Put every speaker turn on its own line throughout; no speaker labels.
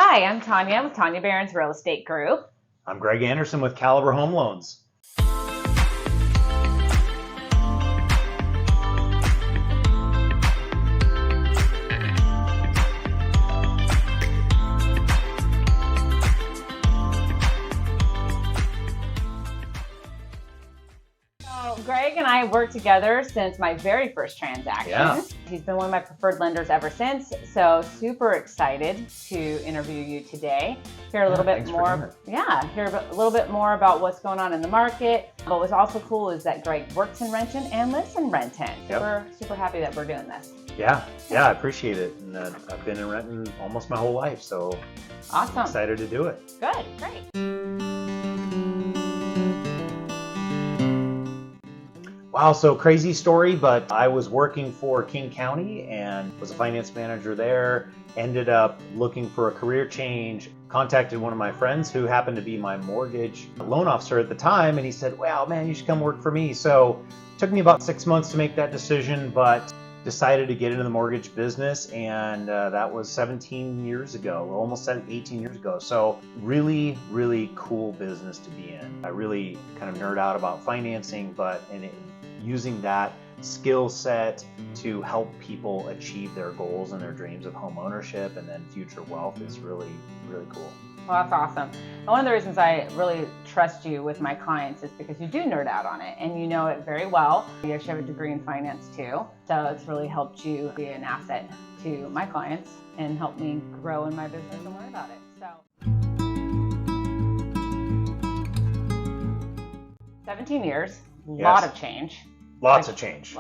Hi, I'm Tanya with Tanya Barron's Real Estate Group.
I'm Greg Anderson with Caliber Home Loans.
Greg and I worked together since my very first transaction.
Yeah.
He's been one of my preferred lenders ever since, so super excited to interview you today. Hear a little bit more. Hear a little bit more about what's going on in the market. But what's also cool is that Greg works in Renton and lives in Renton. So we're super happy that we're doing this.
Yeah, I appreciate it. And I've been in Renton almost my whole life, so
awesome.
I'm excited to do it.
Good, great.
Wow, so crazy story, but I was working for King County and was a finance manager there, ended up looking for a career change, contacted one of my friends who happened to be my mortgage loan officer at the time, and he said, wow, man, you should come work for me. So it took me about 6 months to make that decision, but decided to get into the mortgage business, and that was 17 years ago, almost 18 years ago. So really, really cool business to be in. I really kind of nerd out about financing, but using that skill set to help people achieve their goals and their dreams of home ownership and then future wealth is really, really cool.
Well, that's awesome. And one of the reasons I really trust you with my clients is because you do nerd out on it and you know it very well. You actually have a degree in finance too. So it's really helped you be an asset to my clients and help me grow in my business and learn about it. So 17 years, lot of change.
Lots of change.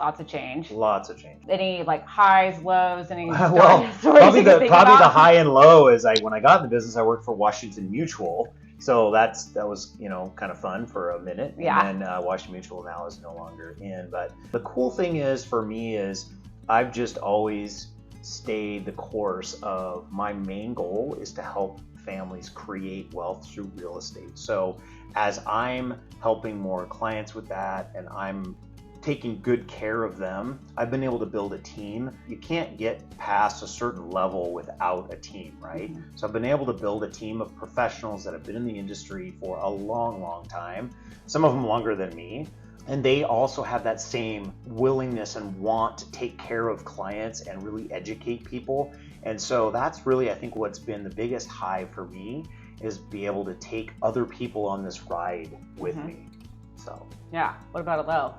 Any like highs, lows, any
well, probably the high and low is when I got in the business, I worked for Washington Mutual. So that was, kind of fun for a minute.
Yeah.
And then Washington Mutual now is no longer in. But the cool thing is for me is I've just always stayed the course of my main goal is to help families create wealth through real estate. So as I'm helping more clients with that and I'm taking good care of them, I've been able to build a team. You can't get past a certain level without a team, right? Mm-hmm. So I've been able to build a team of professionals that have been in the industry for a long, long time, some of them longer than me. And they also have that same willingness and want to take care of clients and really educate people. And so that's really, I think, what's been the biggest high for me is be able to take other people on this ride with me. So
yeah, what about a low?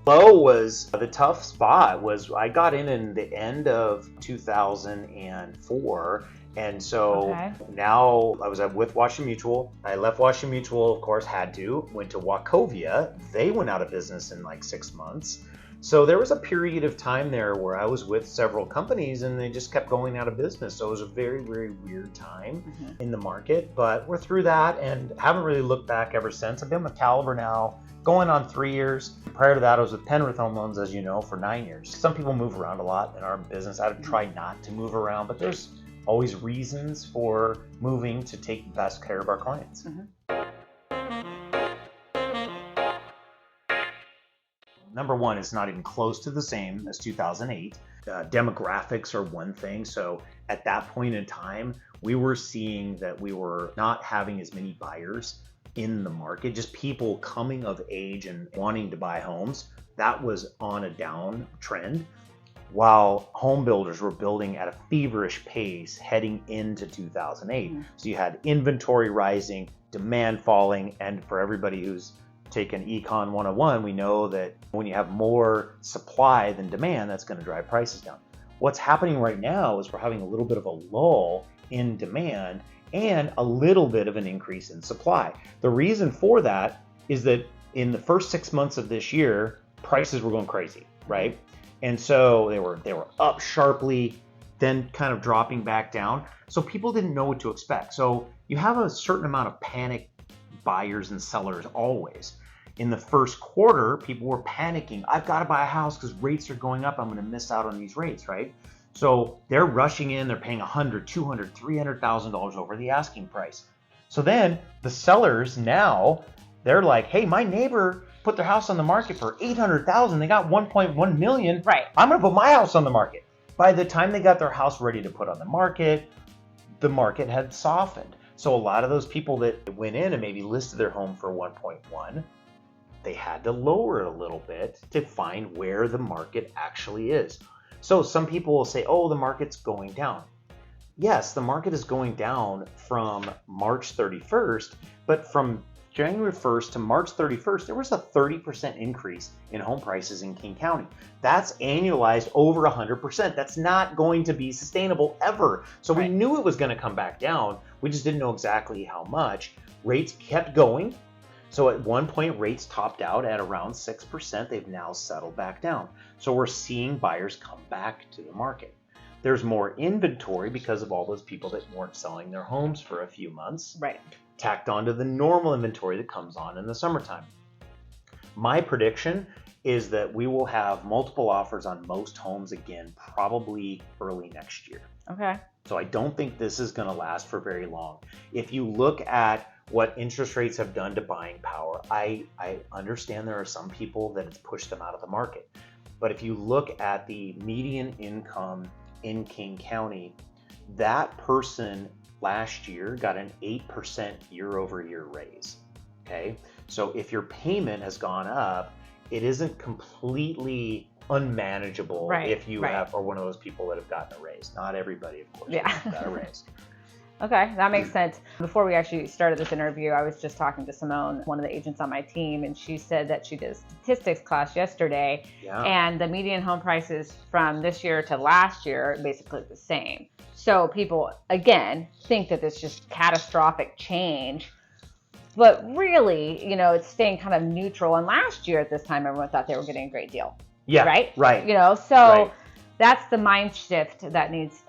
Low was the tough spot. Was I got in the end of 2004, and so now I was with Washington Mutual. I left Washington Mutual, of course, went to Wachovia. They went out of business in like 6 months. So there was a period of time there where I was with several companies and they just kept going out of business. So it was a very, very weird time in the market, but we're through that and haven't really looked back ever since. I've been with Caliber now going on 3 years. Prior to that, I was with Penrith Home Loans, as you know, for 9 years. Some people move around a lot in our business. I would try not to move around, but there's always reasons for moving to take the best care of our clients. Number one, it's not even close to the same as 2008. Demographics are one thing. So at that point in time, we were seeing that we were not having as many buyers in the market, just people coming of age and wanting to buy homes. That was on a downtrend, while home builders were building at a feverish pace heading into 2008. So you had inventory rising, demand falling, and for everybody who's taken Econ 101, we know that when you have more supply than demand, that's going to drive prices down. What's happening right now is we're having a little bit of a lull in demand and a little bit of an increase in supply. The reason for that is that in the first 6 months of this year, prices were going crazy, right? And so they were up sharply, then kind of dropping back down. So people didn't know what to expect. So you have a certain amount of panic buyers and sellers always. In the first quarter, people were panicking. I've got to buy a house because rates are going up. I'm going to miss out on these rates, right? So they're rushing in. They're paying $100,000, $200,000, $300,000 over the asking price. So then the sellers now, they're like, hey, my neighbor put their house on the market for $800,000. They got $1.1 million.
Right.
I'm going to put my house on the market. By the time they got their house ready to put on the market, the market had softened. So a lot of those people that went in and maybe listed their home for 1.1, they had to lower it a little bit to find where the market actually is. So some people will say, oh, the market's going down. Yes, the market is going down from March 31st, but from January 1st to March 31st, there was a 30% increase in home prices in King County. That's annualized over 100%. That's not going to be sustainable ever. So we knew it was going to come back down. We just didn't know exactly how much. Rates kept going. So at one point, rates topped out at around 6%. They've now settled back down. So we're seeing buyers come back to the market. There's more inventory because of all those people that weren't selling their homes for a few months. Tacked onto the normal inventory that comes on in the summertime. My prediction is that we will have multiple offers on most homes again, probably early next year. So I don't think this is going to last for very long. If you look at what interest rates have done to buying power, I understand there are some people that it's pushed them out of the market. But if you look at the median income in King County, that person last year got an 8% year-over-year raise. Okay, so if your payment has gone up, it isn't completely unmanageable if you have, or one of those people that have gotten a raise. Not everybody, of course, got a raise.
Okay, that makes sense. Before we actually started this interview, I was just talking to Simone, one of the agents on my team, and she said that she did a statistics class yesterday, and the median home prices from this year to last year are basically the same. So people, again, think that it's just catastrophic change, but really, you know, it's staying kind of neutral. And last year at this time, everyone thought they were getting a great deal. Right. You know, so that's the mindset shift that needs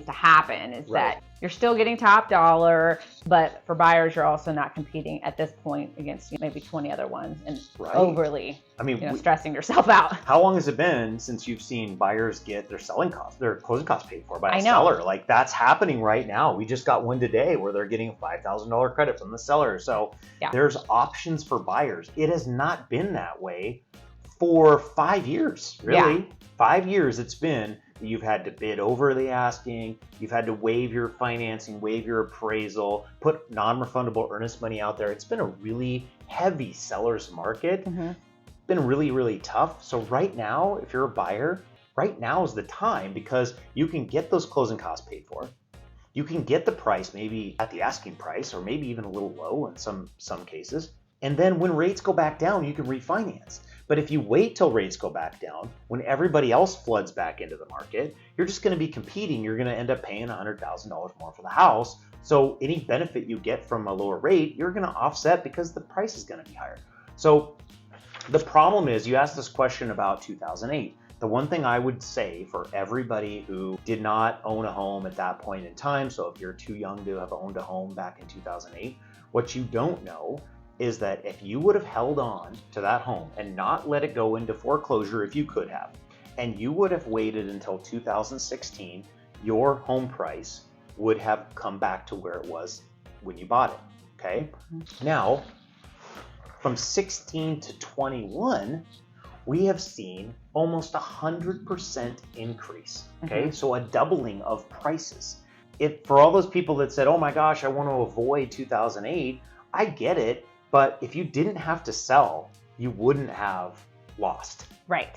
to happen, is that you're still getting top dollar, but for buyers, you're also not competing at this point against maybe 20 other ones and overly, stressing yourself out.
How long has it been since you've seen buyers get their closing costs paid for by a seller? Like, that's happening right now. We just got one today where they're getting a $5,000 credit from the seller. So there's options for buyers. It has not been that way for 5 years, really. 5 years it's been. You've had to bid over the asking, you've had to waive your financing, waive your appraisal, put non-refundable earnest money out there. It's been a really heavy seller's market. Been really, really tough. So right now, if you're a buyer, right now is the time, because you can get those closing costs paid for. You can get the price maybe at the asking price, or maybe even a little low in some cases. And then when rates go back down, you can refinance. But if you wait till rates go back down, when everybody else floods back into the market, you're just going to be competing. You're going to end up paying $100,000 more for the house. So any benefit you get from a lower rate, you're going to offset because the price is going to be higher. So the problem is, you asked this question about 2008. The one thing I would say for everybody who did not own a home at that point in time, so if you're too young to have owned a home back in 2008, what you don't know is that if you would have held on to that home and not let it go into foreclosure, if you could have, and you would have waited until 2016, your home price would have come back to where it was when you bought it, okay? Now, from 16 to 21, we have seen almost 100% increase, okay? So a doubling of prices. For all those people that said, oh my gosh, I want to avoid 2008, I get it. But if you didn't have to sell, you wouldn't have lost. Right.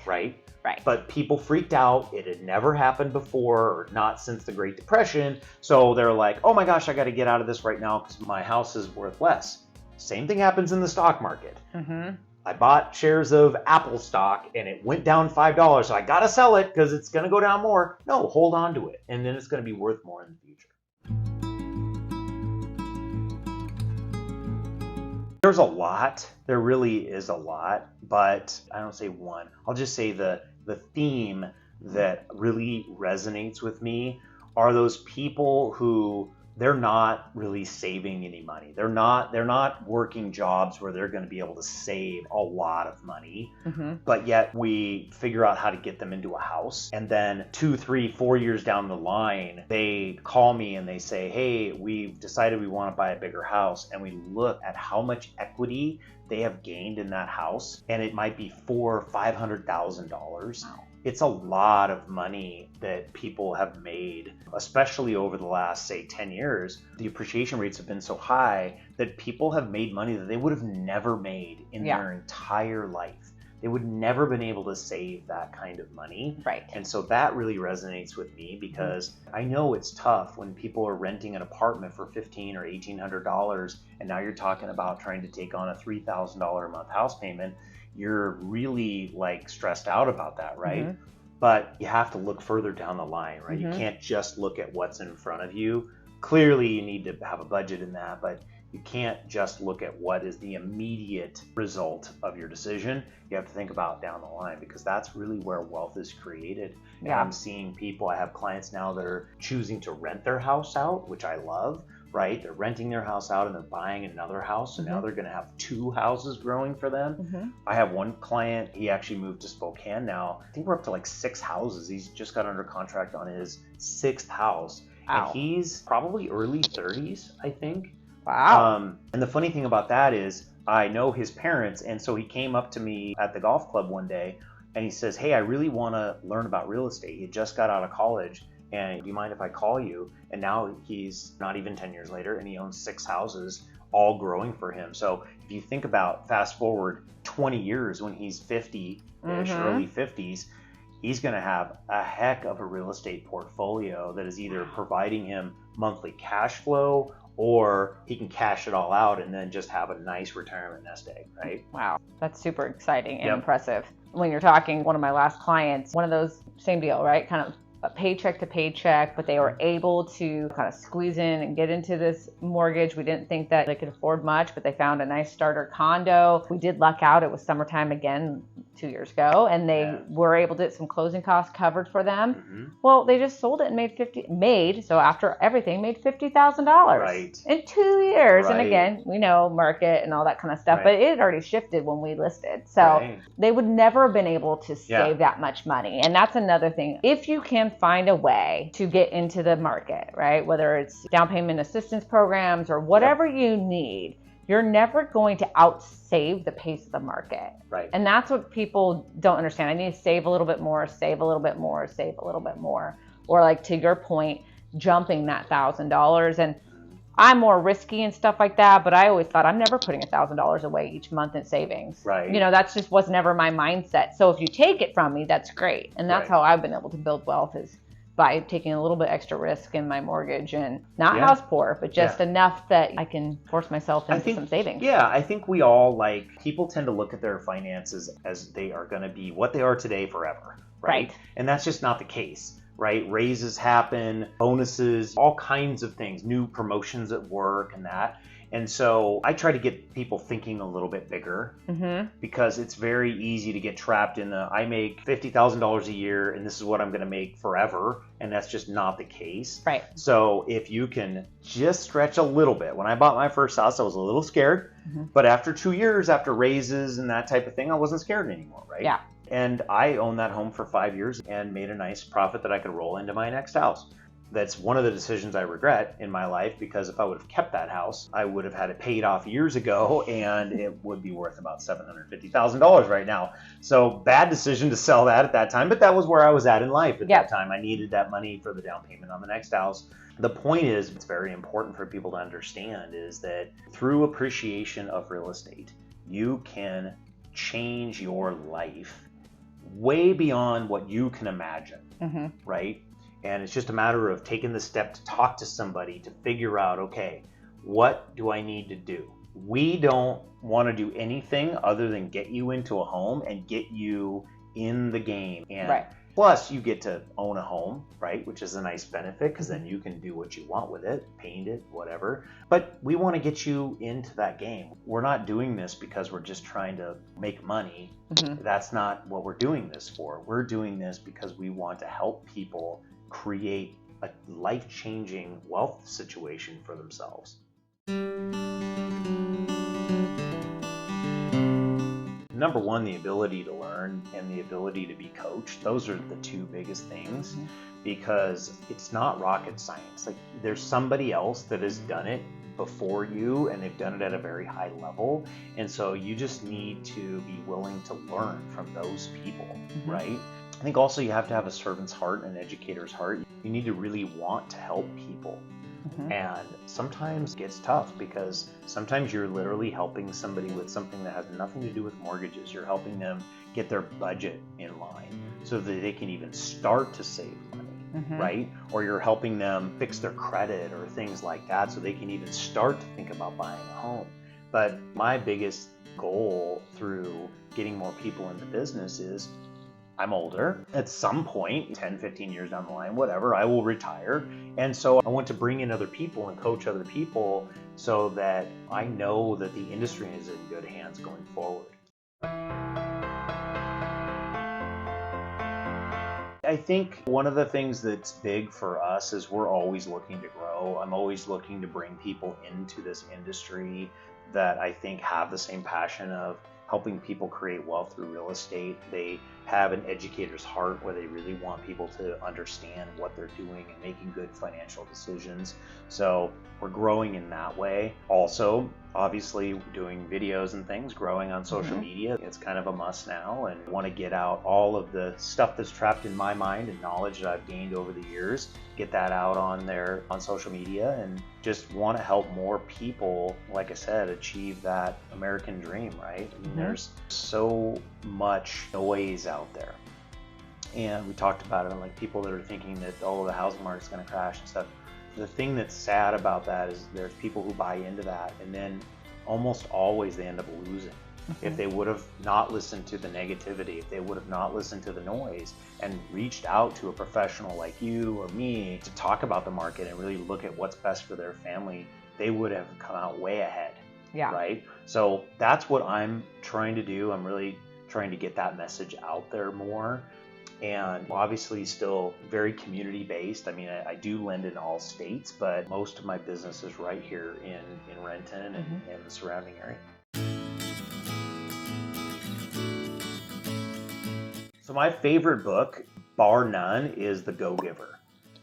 But people freaked out. It had never happened before, or not since the Great Depression. So they're like, oh my gosh, I got to get out of this right now because my house is worth less. Same thing happens in the stock market. I bought shares of Apple stock and it went down $5. So I got to sell it because it's going to go down more. No, hold on to it. And then it's going to be worth more in the future. There's a lot. There really is a lot, but I don't say one. I'll just say the theme that really resonates with me are those people who they're not really saving any money. They're not working jobs where they're going to be able to save a lot of money, but yet we figure out how to get them into a house. And then 2, 3, 4 years down the line, they call me and they say, hey, we've decided we want to buy a bigger house. And we look at how much equity they have gained in that house. And it might be $400,000 or $500,000. it's a lot of money that people have made, especially over the last, say, 10 years. The appreciation rates have been so high that people have made money that they would have never made in their entire life. They would never been able to save that kind of money.
Right.
And so that really resonates with me, because I know it's tough when people are renting an apartment for $1,500 or $1,800, and now you're talking about trying to take on a $3,000 a month house payment. You're really like stressed out about that, right? But you have to look further down the line, right? You can't just look at what's in front of you. Clearly you need to have a budget in that, but you can't just look at what is the immediate result of your decision. You have to think about down the line, because that's really where wealth is created. And I'm seeing people, I have clients now that are choosing to rent their house out, which I love, right? They're renting their house out and they're buying another house. So now they're going to have 2 houses growing for them. I have one client, he actually moved to Spokane now. I think we're up to like 6 houses. He's just got under contract on his 6th house. And he's probably early 30s, I think.
Wow.
And the funny thing about that is I know his parents, and so he came up to me at the golf club one day and he says, hey, I really want to learn about real estate. He just got out of college, and do you mind if I call you? And now he's not even 10 years later, and he owns 6 houses, all growing for him. So if you think about fast forward 20 years when he's 50-ish, early 50s, he's going to have a heck of a real estate portfolio that is either providing him monthly cash flow, or he can cash it all out and then just have a nice retirement nest egg, right?
Wow, that's super exciting and impressive. When you're talking, one of my last clients, one of those, same deal, right? Kind of a paycheck to paycheck, but they were able to kind of squeeze in and get into this mortgage. We didn't think that they could afford much, but they found a nice starter condo. We did luck out. It was summertime again 2 years ago, and they were able to get some closing costs covered for them. Well, they just sold it and so after everything, made $50,000 in 2 years. And again, we know market and all that kind of stuff, but it had already shifted when we listed. So they would never have been able to save that much money. And that's another thing. If you can find a way to get into the market, right? Whether it's down payment assistance programs or whatever you need, you're never going to outsave the pace of the market.
Right.
And that's what people don't understand. I need to save a little bit more, save a little bit more, save a little bit more. Or like to your point, jumping that $1,000. And I'm more risky and stuff like that, but I always thought I'm never putting $1,000 away each month in savings.
Right.
You know, that's just was never my mindset. So if you take it from me, that's great. And that's how I've been able to build wealth, is by taking a little bit extra risk in my mortgage, and not house poor, but just enough that I can force myself into some savings.
Yeah, I think we all, people tend to look at their finances as they are going to be what they are today forever, right? And that's just not the case. Right? Raises happen, bonuses, all kinds of things, new promotions at work and that. And so I try to get people thinking a little bit bigger, because it's very easy to get trapped in I make $50,000 a year and this is what I'm going to make forever. And that's just not the case.
Right.
So if you can just stretch a little bit. When I bought my first house, I was a little scared, but after 2 years, after raises and that type of thing, I wasn't scared anymore, right?
Yeah.
And I owned that home for 5 years and made a nice profit that I could roll into my next house. That's one of the decisions I regret in my life, because if I would have kept that house, I would have had it paid off years ago, and it would be worth about $750,000 right now. So bad decision to sell that at that time, but that was where I was at in life at that time. I needed that money for the down payment on the next house. The point is, it's very important for people to understand, is that through appreciation of real estate, you can change your life way beyond what you can imagine, right? And it's just a matter of taking the step to talk to somebody to figure out, okay, what do I need to do? We don't want to do anything other than get you into a home and get you in the game. And plus, you get to own a home, right? Which is a nice benefit, because then you can do what you want with it, paint it, whatever. But we want to get you into that game. We're not doing this because we're just trying to make money. That's not what we're doing this for. We're doing this because we want to help people create a life-changing wealth situation for themselves. Number one, the ability to learn and the ability to be coached. Those are the two biggest things, because it's not rocket science. Like, there's somebody else that has done it before you, and they've done it at a very high level. And so you just need to be willing to learn from those people, right? I think also you have to have a servant's heart and an educator's heart. You need to really want to help people. And sometimes it gets tough because sometimes you're literally helping somebody with something that has nothing to do with mortgages. You're helping them get their budget in line so that they can even start to save money, right? Or you're helping them fix their credit or things like that so they can even start to think about buying a home. But my biggest goal through getting more people into business is I'm older. At some point, 10, 15 years down the line, whatever, I will retire. And so I want to bring in other people and coach other people so that I know that the industry is in good hands going forward. I think one of the things that's big for us is we're always looking to grow. I'm always looking to bring people into this industry that I think have the same passion of helping people create wealth through real estate. They have an educator's heart where they really want people to understand what they're doing and making good financial decisions. So we're growing in that way. Also, obviously doing videos and things, growing on social media. It's kind of a must now, and want to get out all of the stuff that's trapped in my mind and knowledge that I've gained over the years, get that out on there on social media, and just want to help more people, like I said, achieve that American dream, right? I mean, there's so much noise out there. And we talked about it, like people that are thinking that, oh, the housing market's going to crash and stuff. The thing that's sad about that is there's people who buy into that, and then almost always they end up losing. If they would have not listened to the negativity, if they would have not listened to the noise and reached out to a professional like you or me to talk about the market and really look at what's best for their family, they would have come out way ahead. Right? So that's what I'm trying to do. I'm really trying to get that message out there more. And obviously still very community based. I mean, I do lend in all states, but most of my business is right here in Renton and the surrounding area. So my favorite book, bar none, is The Go-Giver.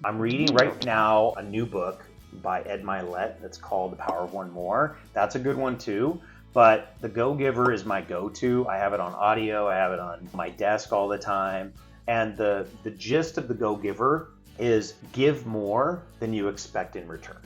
I'm reading right now a new book by Ed Milet that's called The Power of One More. That's a good one too. But The Go-Giver is my go-to. I have it on audio. I have it on my desk all the time. And the gist of The Go-Giver is give more than you expect in return.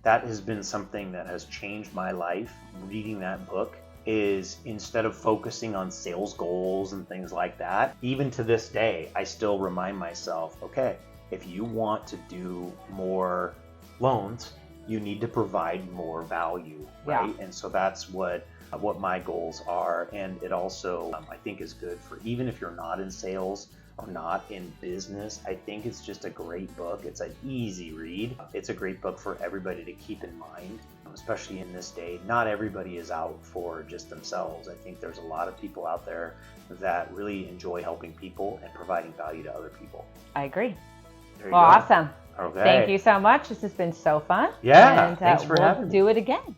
That has been something that has changed my life. Reading that book is, instead of focusing on sales goals and things like that, even to this day, I still remind myself, okay, if you want to do more loans, you need to provide more value, right? And so that's what my goals are. And it also, I think, is good for even if you're not in sales or not in business. I think it's just a great book. It's an easy read. It's a great book for everybody to keep in mind, especially in this day. Not everybody is out for just themselves. I think there's a lot of people out there that really enjoy helping people and providing value to other people.
I agree.
There you
well,
go.
Awesome.
Okay.
Thank you so much. This has been so fun.
Yeah,
and,
thanks for having me.
We'll do it again.